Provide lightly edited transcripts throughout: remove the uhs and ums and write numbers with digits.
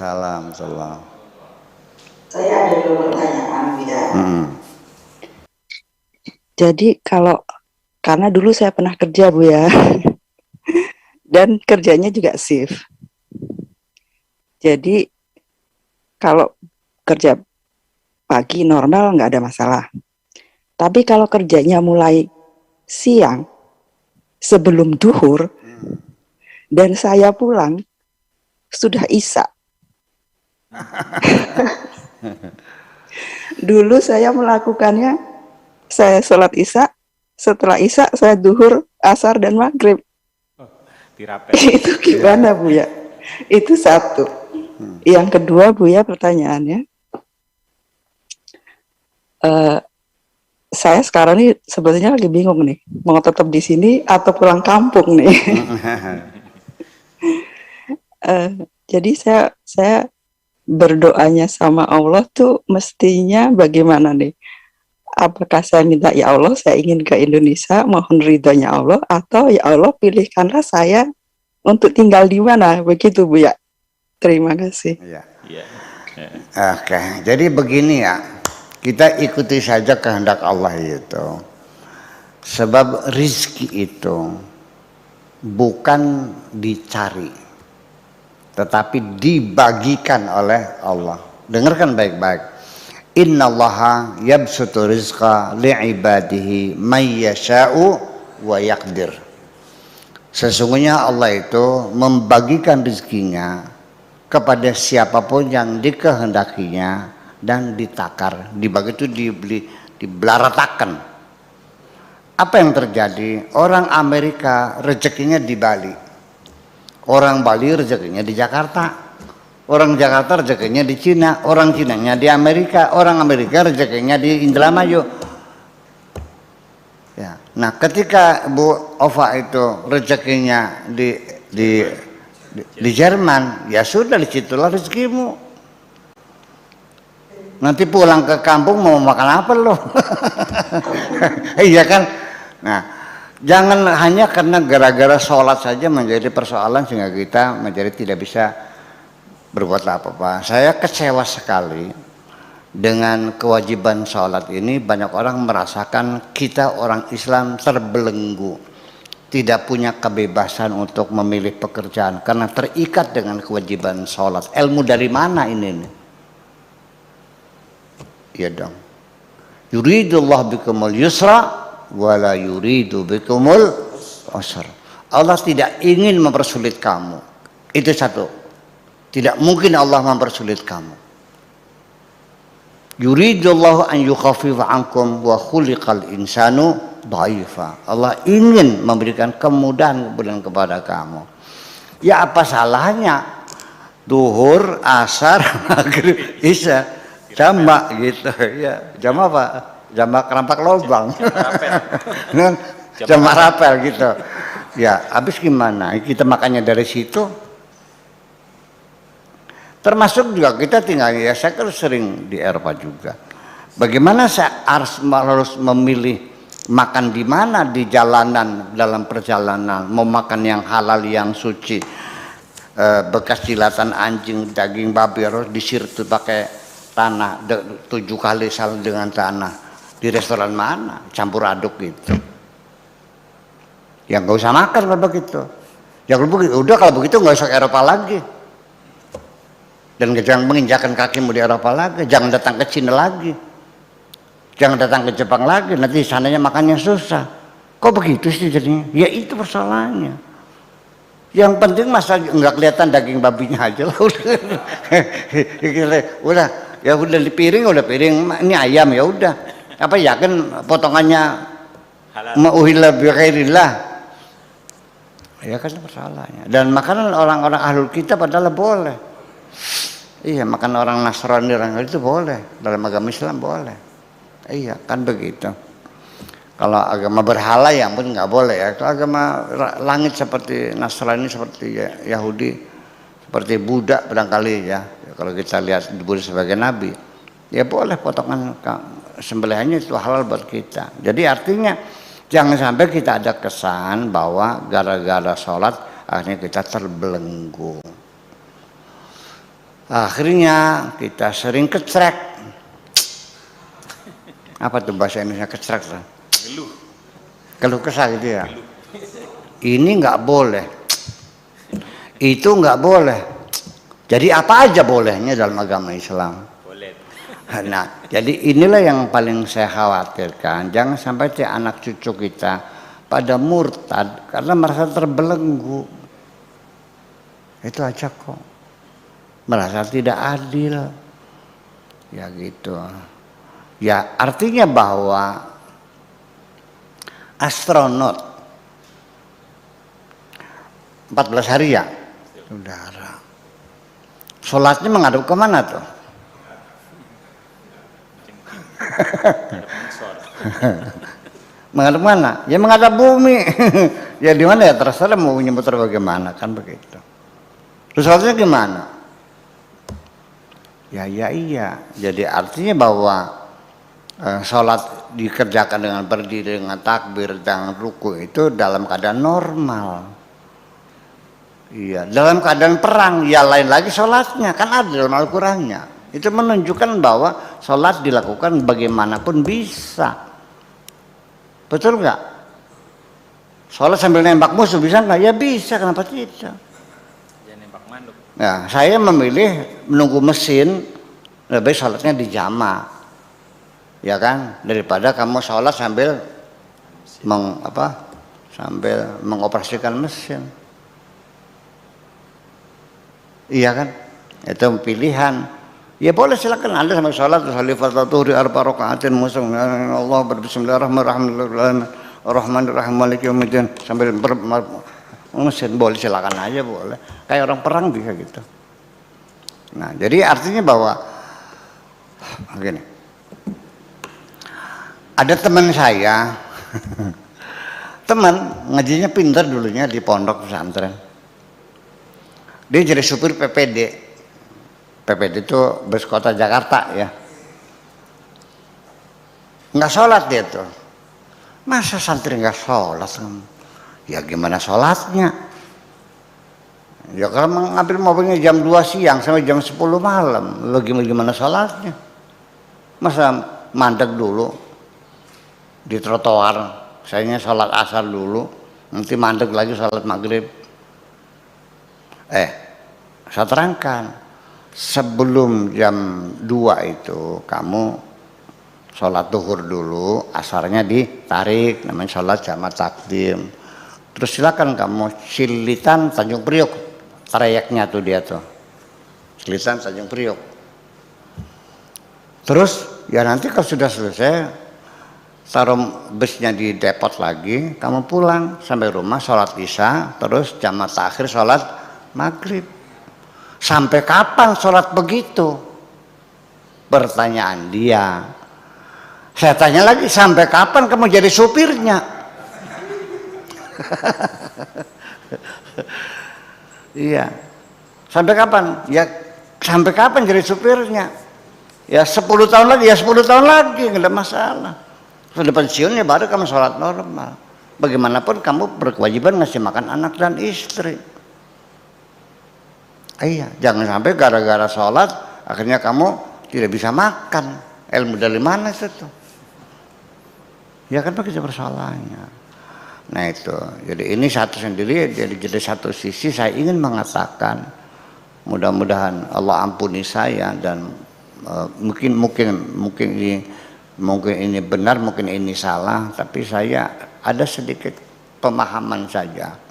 Waalaikumsalam. Saya ada 2 pertanyaan ya. Jadi karena dulu saya pernah kerja Bu ya, dan kerjanya juga shift. Jadi kalau kerja pagi normal nggak ada masalah. Tapi kalau kerjanya mulai siang sebelum duhur dan saya pulang sudah isya. Dulu saya melakukannya, saya sholat isya, setelah isya saya duhur, asar dan maghrib. Itu gimana Bu ya? Itu satu. Yang kedua Bu ya, pertanyaannya, saya sekarang ini sebetulnya lagi bingung nih, mau tetap di sini atau pulang kampung nih. Jadi saya berdoanya sama Allah tuh mestinya bagaimana nih? Apakah saya minta, ya Allah saya ingin ke Indonesia, mohon ridhonya Allah, atau ya Allah pilihkanlah saya untuk tinggal di mana, begitu Bu ya? Terima kasih. Oke, jadi begini ya, kita ikuti saja kehendak Allah itu. Sebab rizki itu bukan dicari, tetapi dibagikan oleh Allah. Dengarkan baik-baik. Innallaha yabsutu rizqa li'ibadihi may yasha'u wa yaqdir. Sesungguhnya Allah itu membagikan rezekinya kepada siapapun yang dikehendakinya dan ditakar. Dibagi itu dibelaratakan. Apa yang terjadi? Orang Amerika rezekinya di Bali, orang Bali rezekinya di Jakarta, orang Jakarta rezekinya di Cina, orang Cinanya di Amerika, orang Amerika rezekinya di Indramayu. Ya. Nah, ketika Bu Ova itu rezekinya di Jerman, ya sudah, disitulah rezekimu. Nanti pulang ke kampung mau makan apa lo? Iya kan? Nah, jangan hanya karena gara-gara sholat saja menjadi persoalan sehingga kita menjadi tidak bisa berbuat apa-apa. Saya kecewa sekali dengan kewajiban sholat ini. Banyak orang merasakan kita orang Islam terbelenggu, tidak punya kebebasan untuk memilih pekerjaan karena terikat dengan kewajiban sholat. Ilmu dari mana ini? Ya dong. Yuridullah bikumul yusra wala yuridu bikumul usra. Allah tidak ingin mempersulit kamu. Itu satu. Tidak mungkin Allah mempersulit kamu. Yuridullahu an yukhaffifa ankum wa khuliqal insanu dhaifa. Allah ingin memberikan kemudahan kepada kamu. Ya apa salahnya duhur, asar, maghrib, isya jamak gitu ya. Jamak apa? Jamak kerampak lubang. Jamak rapel gitu. Ya, habis gimana? Kita makannya dari situ. Termasuk juga kita tinggal, ya saya kan sering di Eropa juga. Bagaimana saya harus memilih makan di mana di jalanan, dalam perjalanan, mau makan yang halal, yang suci, bekas jilatan anjing, daging babi harus disirtu pakai tanah 7 kali saling dengan tanah. Di restoran mana? Campur aduk gitu. Ya nggak usah makan kalau begitu. Ya kalau begitu, udah kalau begitu nggak usah ke Eropa lagi. Dan jangan menginjakan kakimu di Eropa lagi. Jangan datang ke Cina lagi. Jangan datang ke Jepang lagi. Nanti sananya makannya susah. Kok begitu sih jadinya? Ya itu persoalannya. Yang penting masa nggak kelihatan daging babinya aja lah. Udah, ya udah di piring, udah piring. Ini ayam ya udah. Apa ya kan potongannya mauhillah bighairillah. Ya kan persoalannya. Dan makanan orang-orang ahlul kitab adalah boleh. Iya, makan orang Nasrani orang itu boleh, dalam agama Islam boleh. Iya, kan begitu. Kalau agama berhala ya pun nggak boleh ya. Kalau agama langit seperti Nasrani, seperti Yahudi, seperti Buddha barangkali ya. Kalau kita lihat Buddha sebagai nabi, ya boleh potongan sembelihannya itu halal buat kita. Jadi artinya jangan sampai kita ada kesan bahwa gara-gara sholat akhirnya kita terbelenggu. Akhirnya kita sering kecrek. Apa tuh bahasa Indonesia kecrek? Keluh kesah gitu ya. Ini nggak boleh, itu nggak boleh. Jadi apa aja bolehnya dalam agama Islam. Nah, jadi inilah yang paling saya khawatirkan. Jangan sampai anak cucu kita pada murtad karena merasa terbelenggu. Itu aja kok. Merasa tidak adil. Ya gitu. Ya artinya bahwa astronot 14 hari ya udara. Sholatnya menghadap kemana tuh? Menghadap mana? Ya menghadap bumi. Ya di mana ya terserah mau nyebutin bagaimana kan begitu. Terus sholatnya gimana? Ya iya. Jadi artinya bahwa sholat dikerjakan dengan berdiri, dengan takbir, dengan ruku itu dalam keadaan normal. Iya, dalam keadaan perang ya lain lagi sholatnya, kan ada dalam Al-Qur'annya. Itu menunjukkan bahwa sholat dilakukan bagaimanapun bisa. Betul nggak? Sholat sambil nembak musuh bisa nggak? Ya bisa, kenapa tidak? Ya nembak manduk. Ya, saya memilih menunggu mesin lebih sholatnya di jama, ya kan, daripada kamu sholat sambil sambil mengoperasikan mesin. Iya kan, itu pilihan. Ya boleh silakan Anda sambil sholat salli fatatuhri arba rakaatin muslim Allah berbismillahirrahmanirrahim Ar-Rahmanir-Rahim Maliki Yaumiddin sambil mesin, boleh silakan aja, boleh. Kayak orang perang bisa gitu. Nah, jadi artinya bahwa begini. Ada teman saya, teman ngajinya pintar dulunya di pondok pesantren. Dia jadi supir PPD. PPD itu bus kota Jakarta ya. Nggak sholat dia tuh. Masa santri nggak sholat? Ya gimana sholatnya? Ya kalau mengambil mobilnya jam 2 siang sampai jam 10 malam, lo gimana sholatnya? Masa mandek dulu di trotoar, sayanya sholat asar dulu, nanti mandek lagi sholat maghrib. Saya terangkan, sebelum jam 2 itu kamu sholat duhur dulu, asarnya ditarik, namanya sholat jamaah takdim. Terus silakan kamu Cilitan Tanjung Priok, trayeknya tuh dia tuh, Cilitan Tanjung Priok. Terus ya nanti kalau sudah selesai, taruh busnya di depot lagi, kamu pulang sampai rumah sholat isya, terus jamaah takhir sholat maghrib. Sampai kapan sholat begitu? Pertanyaan dia. Saya tanya lagi, sampai kapan kamu jadi supirnya? Iya. Sampai kapan? Ya sampai kapan jadi supirnya? Ya 10 tahun lagi, ya 10 tahun lagi, nggak ada masalah. Sudah pensiun ya baru kamu sholat normal. Bagaimanapun kamu berkewajiban ngasih makan anak dan istri. Iya, jangan sampai gara-gara sholat akhirnya kamu tidak bisa makan. Ilmu dari mana itu? Ya kan begitu persoalannya. Nah itu, jadi ini satu sendiri, jadi satu sisi saya ingin mengatakan mudah-mudahan Allah ampuni saya dan mungkin ini benar, mungkin ini salah, tapi saya ada sedikit pemahaman saja.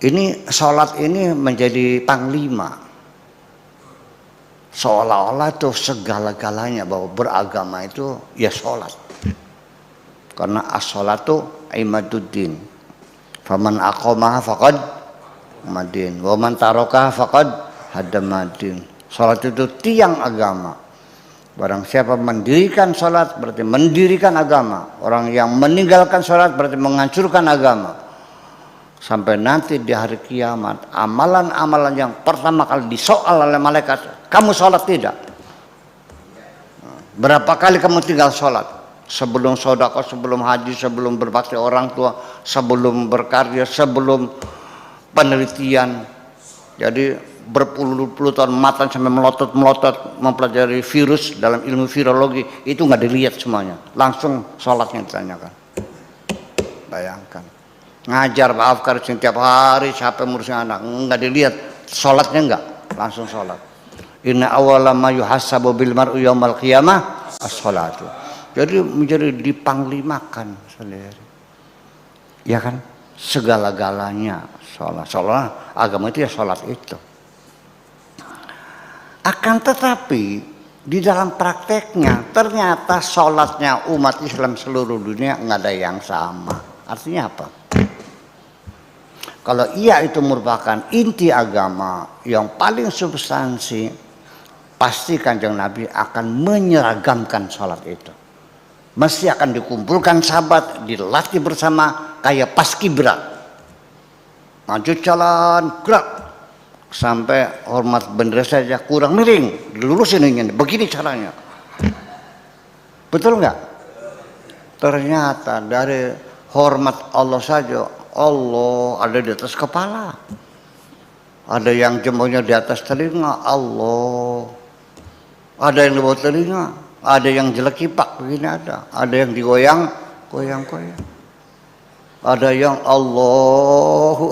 Ini sholat ini menjadi panglima, seolah-olah itu segala-galanya bahwa beragama itu ya sholat, karena as-sholatu imaduddin, faman aqamaha faqad madin, waman tarokaha faqad hadamadin. Sholat itu tiang agama. Barang siapa mendirikan sholat berarti mendirikan agama. Orang yang meninggalkan sholat berarti menghancurkan agama. Sampai nanti di hari kiamat, amalan-amalan yang pertama kali disoal oleh malaikat, kamu sholat tidak? Berapa kali kamu tinggal sholat? Sebelum sedekah, sebelum haji, sebelum berbakti orang tua, sebelum berkarya, sebelum penelitian. Jadi berpuluh-puluh tahun matang sampai melotot mempelajari virus dalam ilmu virologi, itu nggak dilihat semuanya, langsung sholatnya ditanyakan. Bayangkan, ngajar Pak Afkar setiap hari sampai ngurusin anak, nggak dilihat sholatnya, nggak langsung sholat. Inna awwala ma yuhasabu bil mar'u yaumal qiyamah as-sholatu. Jadi menjadi dipanglimakan sendiri, ya kan, segala-galanya sholat. Sholat agama itu ya sholat itu. Akan tetapi di dalam prakteknya ternyata sholatnya umat Islam seluruh dunia nggak ada yang sama. Artinya apa? Kalau iya itu merupakan inti agama yang paling substansi, pasti Kanjeng Nabi akan menyeragamkan sholat itu. Mesti akan dikumpulkan sahabat, dilatih bersama kayak paskibra. Maju jalan, gerak. Sampai hormat bendera saja kurang miring, dilurusin ini, begini caranya. Betul nggak? Ternyata dari hormat Allah saja, Allah ada di atas kepala. Ada yang jempolnya di atas telinga, Allah. Ada yang di bawah telinga, ada yang jelek kipak begini ada yang digoyang, goyang-goyang. Ada yang Allahu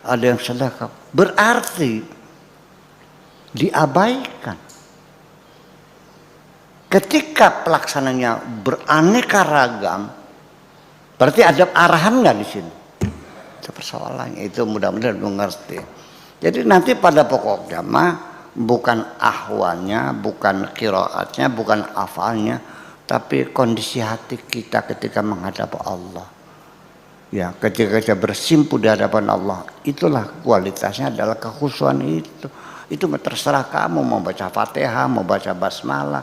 ada yang sedekah. Berarti diabaikan. Ketika pelaksananya beraneka ragam, berarti ada arahan nggak di sini? Itu persoalannya, itu mudah-mudahan mengerti. Jadi nanti pada pokoknya mah bukan ahwalnya, bukan qiraatnya, bukan hafalnya, tapi kondisi hati kita ketika menghadap Allah. Ya, ketika kita bersimpu di hadapan Allah, itulah kualitasnya adalah kekhusyuan itu. Itu terserah kamu mau baca Fatihah, mau baca basmalah,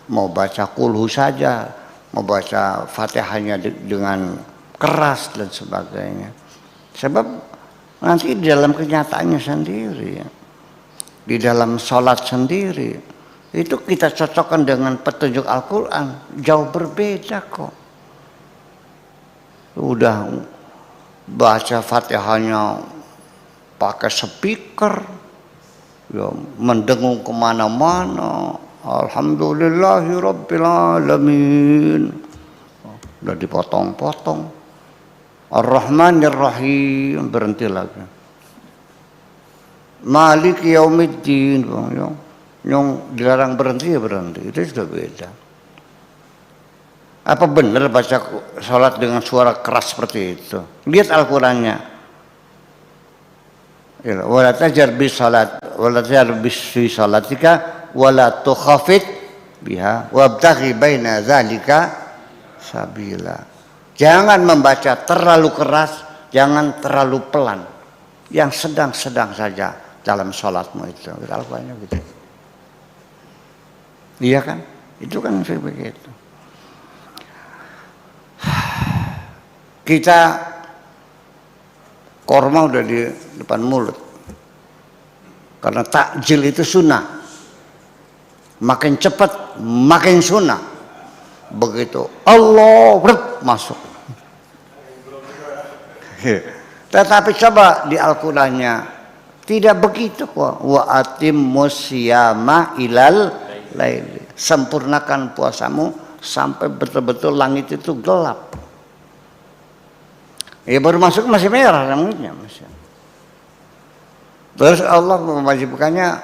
mau baca kulhu saja, mau baca Fatihahnya dengan keras dan sebagainya. Sebab nanti di dalam kenyataannya sendiri, di dalam sholat sendiri, itu kita cocokkan dengan petunjuk Al-Quran, jauh berbeda kok. Udah baca Fatihahnya pakai speaker, ya, mendengung kemana-mana, Alhamdulillahirrabbilalamin, udah dipotong-potong, Ar-Rahmanir-Rahim, berhenti lagi, Malik Yaumiddin, yang dilarang berhenti ya berhenti, itu sudah beda. Apa benar baca sholat dengan suara keras seperti itu? Lihat Al-Qurannya. Wala tajar bis salat, wala tajar bis salatika, wala tukhafit biha, wabtaghi baina zalika sabila. Jangan membaca terlalu keras, jangan terlalu pelan. Yang sedang-sedang saja dalam sholatmu itu. Al-Qurannya gitu. Iya kan? Itu kan begitu. Kita korma udah di depan mulut, karena takjil itu sunnah, makin cepat makin sunnah. Begitu Allah masuk. Tetapi coba di Al-Qurannya tidak begitu kok. Wa atimmus syiyama ilal laili, sempurnakan puasamu sampai betul-betul langit itu gelap. Ya baru masuk masih merah rambutnya masih. Terus Allah mewajibkannya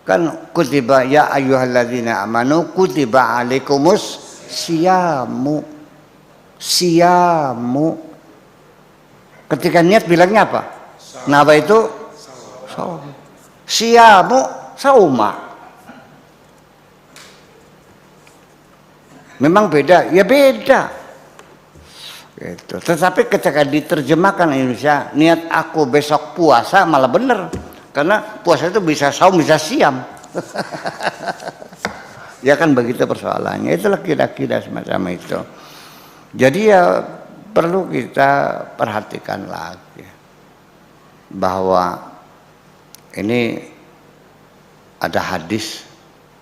kan, kutiba ya ayyuhalladzina amanu kutiba alaikumus siyamu. Ketika niat bilangnya apa? Nawa itu saum. Siyamu sauma. Memang beda, ya beda. Gitu. Tetapi ketika diterjemahkan Indonesia, niat aku besok puasa, malah benar, karena puasa itu bisa saum bisa siam. Ya kan begitu persoalannya. Itulah kira-kira semacam itu. Jadi ya perlu kita perhatikan lagi bahwa ini ada hadis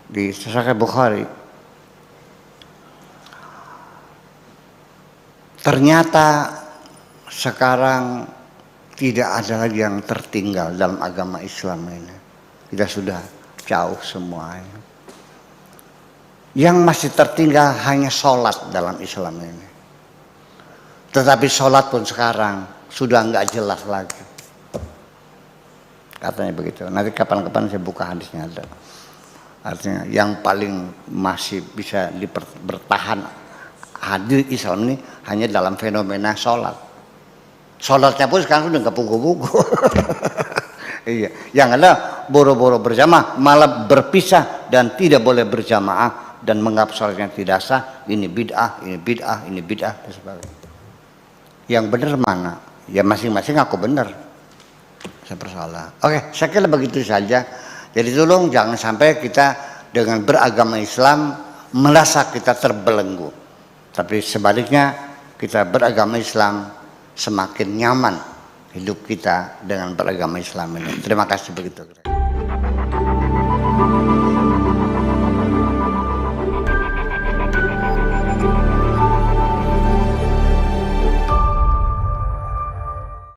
di Sahih Bukhari. Ternyata sekarang tidak ada lagi yang tertinggal dalam agama Islam ini. Kita sudah jauh semuanya. Yang masih tertinggal hanya sholat dalam Islam ini. Tetapi sholat pun sekarang sudah nggak jelas lagi. Katanya begitu. Nanti kapan-kapan saya buka hadisnya ada. Artinya yang paling masih bisa bertahan hadir Islam ini hanya dalam fenomena sholat. Sholatnya pun sekarang sudah nggak pugu-pugu. Iya, yang ada boro-boro berjamaah malah berpisah dan tidak boleh berjamaah dan menganggap sholatnya tidak sah. Ini bid'ah, ini bid'ah, ini bid'ah dan sebagainya. Yang benar mana? Ya masing-masing aku benar. Saya bersalah. Oke, saya kira begitu saja. Jadi tolong jangan sampai kita dengan beragama Islam merasa kita terbelenggu. Tapi sebaliknya kita beragama Islam semakin nyaman hidup kita dengan beragama Islam ini. Terima kasih begitu.